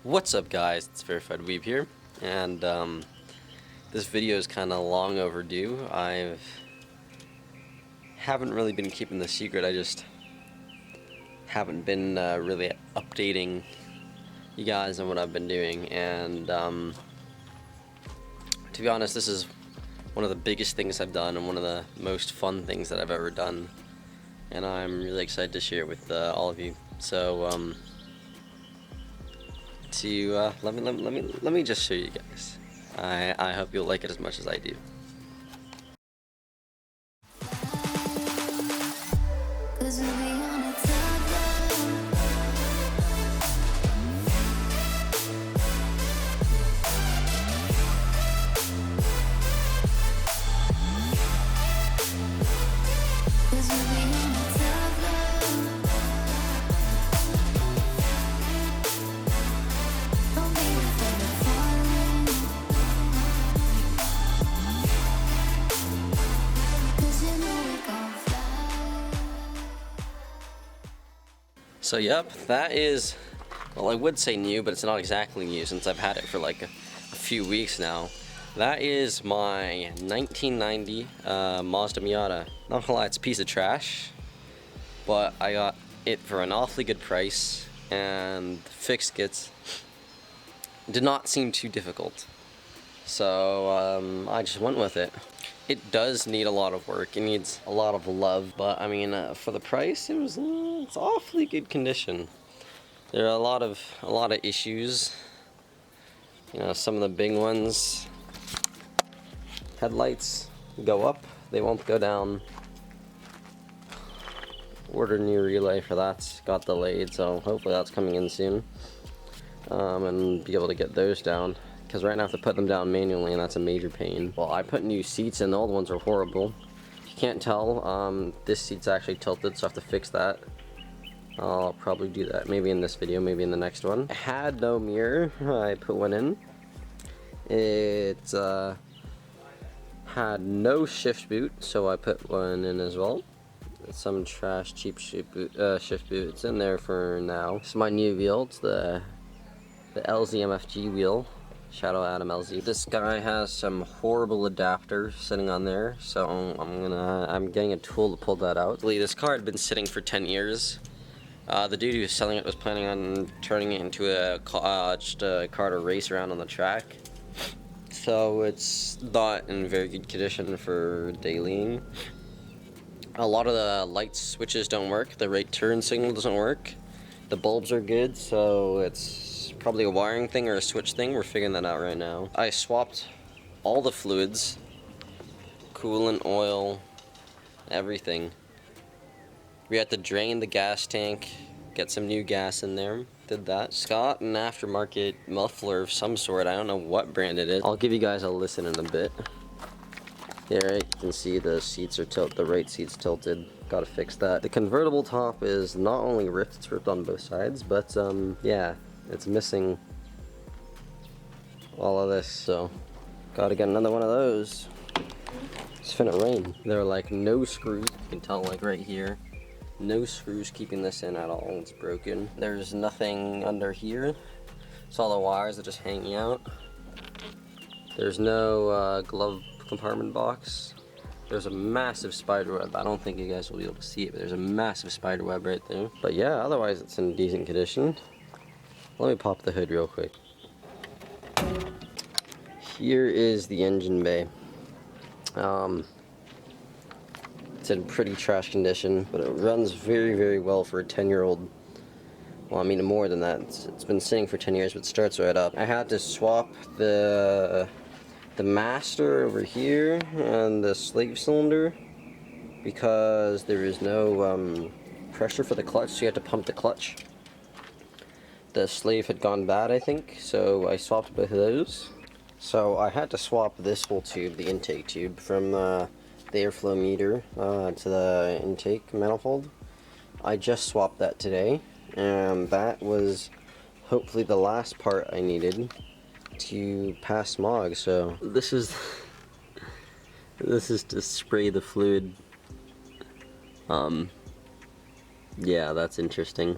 What's up, guys? It's Verified Weeb here, and this video is kind of long overdue. Haven't really been keeping the secret. I just haven't been really updating you guys on what I've been doing, and to be honest, this is one of the biggest things I've done and one of the most fun things that I've ever done, and I'm really excited to share it with all of you. So let me just show you guys. I hope you'll like it as much as I do. So yep, that is, well, I would say new, but it's not exactly new since I've had it for like a few weeks now. That is my 1990 Mazda Miata. Not gonna lie, it's a piece of trash, but I got it for an awfully good price, and the fix kits did not seem too difficult. So I just went with it. It does need a lot of work. It needs a lot of love, but I mean, for the price, it's awfully good condition. There are a lot of issues. You know, some of the big ones. Headlights go up, they won't go down. Ordered a new relay for that. Got delayed, so hopefully that's coming in soon. And be able to get those down. Because right now I have to put them down manually, and that's a major pain. Well, I put new seats in, the old ones are horrible. If you can't tell, this seat's actually tilted, so I have to fix that. I'll probably do that, maybe in this video, maybe in the next one. It had no mirror, I put one in. It had no shift boot, so I put one in as well. Some trash, cheap shift boot. It's in there for now. It's my new wheel, it's the LZMFG wheel. Shout out Adam LZ. This guy has some horrible adapter sitting on there, so I'm getting a tool to pull that out. This car had been sitting for 10 years. The dude who was selling it was planning on turning it into just a car to race around on the track. So it's not in very good condition for dailying. A lot of the light switches don't work. The right turn signal doesn't work. The bulbs are good, so it's probably a wiring thing or a switch thing. We're figuring that out right now. I swapped all the fluids, coolant, oil, everything. We had to drain the gas tank, get some new gas in there. Did that. Scott, an aftermarket muffler of some sort. I don't know what brand it is. I'll give you guys a listen in a bit. Here you can see the seats are tilted, the right seat's tilted. Gotta fix that. The convertible top is not only ripped, it's ripped on both sides, but yeah, it's missing all of this, so gotta get another one of those. It's finna rain. There are like no screws, you can tell like right here. No screws keeping this in at all, it's broken. There's nothing under here, so all the wires are just hanging out. There's no glove compartment box. There's a massive spider web. I don't think you guys will be able to see it, but there's a massive spider web right there. But yeah, otherwise it's in decent condition. Let me pop the hood real quick. Here is the engine bay. It's in pretty trash condition, but it runs very, very well for a 10-year-old. Well, I mean more than that. It's been sitting for 10 years, but it starts right up. I had to swap the master over here and the slave cylinder because there is no pressure for the clutch, so you have to pump the clutch. The slave had gone bad, I think, so I swapped both of those. So I had to swap this whole tube, the intake tube, from the airflow meter to the intake manifold. I just swapped that today, and that was hopefully the last part I needed to pass smog. So this is to spray the fluid. Yeah, that's interesting.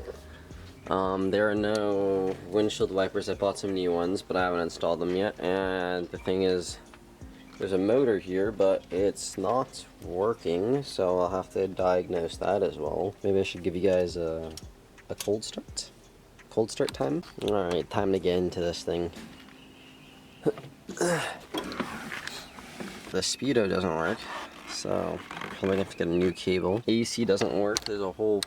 There are no windshield wipers. I bought some new ones, but I haven't installed them yet. And the thing is, there's a motor here, but it's not working, so I'll have to diagnose that as well. Maybe I should give you guys a cold start? Cold start time? Alright, time to get into this thing. The speedo doesn't work, so I'm probably gonna have to get a new cable. AC doesn't work. There's a whole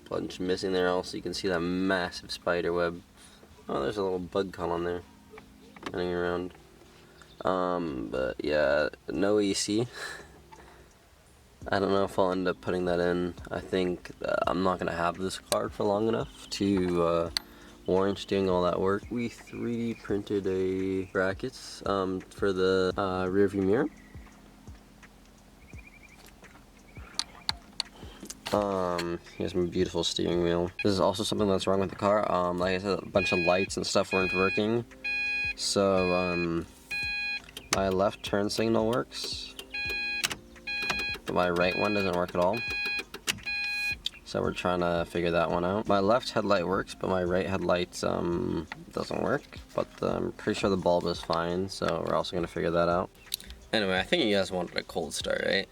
bunch missing there. Also, you can see that massive spider web. Oh, there's a little bug column there running around. But yeah, no AC. I don't know if I'll end up putting that in. I think I'm not gonna have this car for long enough to warrant doing all that work. We 3D printed a brackets for the rear view mirror. Here's my beautiful steering wheel. This is also something that's wrong with the car. Like I said, a bunch of lights and stuff weren't working. So, my left turn signal works, but my right one doesn't work at all. So we're trying to figure that one out. My left headlight works, but my right headlight doesn't work. But I'm pretty sure the bulb is fine, so we're also going to figure that out. Anyway, I think you guys wanted a cold start, right?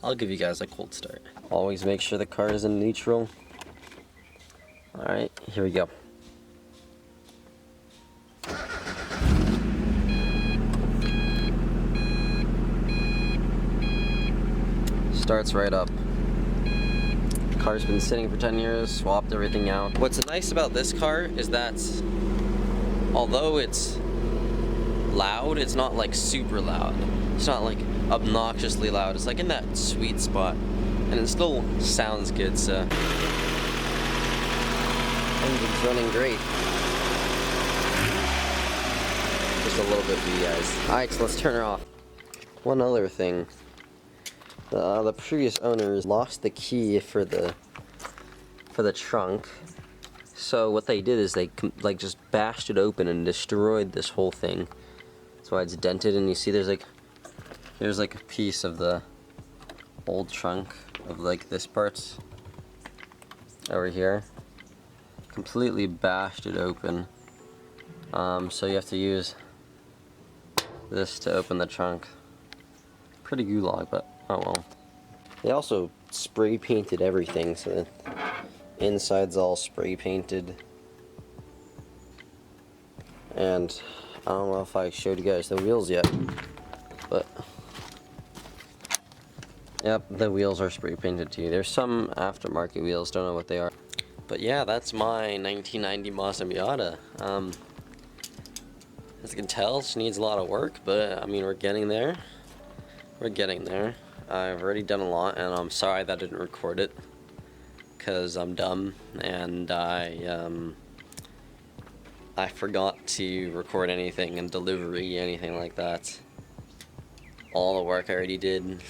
I'll give you guys a cold start. Always make sure the car is in neutral. Alright, here we go. Starts right up. Car's been sitting for 10 years, swapped everything out. What's nice about this car is that although it's loud, it's not like super loud. It's not like obnoxiously loud. It's like in that sweet spot. And it still sounds good, so. Engine's running great. Just a little bit for you guys. Alright, so let's turn her off. One other thing. The previous owners lost the key for the trunk. So what they did is they like just bashed it open and destroyed this whole thing. That's why it's dented, and you see there's like a piece of the old trunk of like this part over here. Completely bashed it open. So you have to use this to open the trunk. Pretty gulag, but oh well. They also spray painted everything, so the inside's all spray painted. And I don't know if I showed you guys the wheels yet, but yep, the wheels are spray painted too. There's some aftermarket wheels, don't know what they are. But yeah, that's my 1990 Mazda Miata. As you can tell, she needs a lot of work, but I mean, we're getting there. We're getting there. I've already done a lot, and I'm sorry that I didn't record it, because I'm dumb, and I forgot to record anything in delivery, anything like that. All the work I already did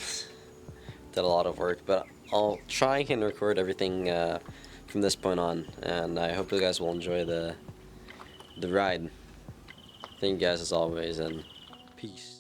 a lot of work, but I'll try and record everything from this point on, and I hope you guys will enjoy the ride. Thank you guys as always, and peace.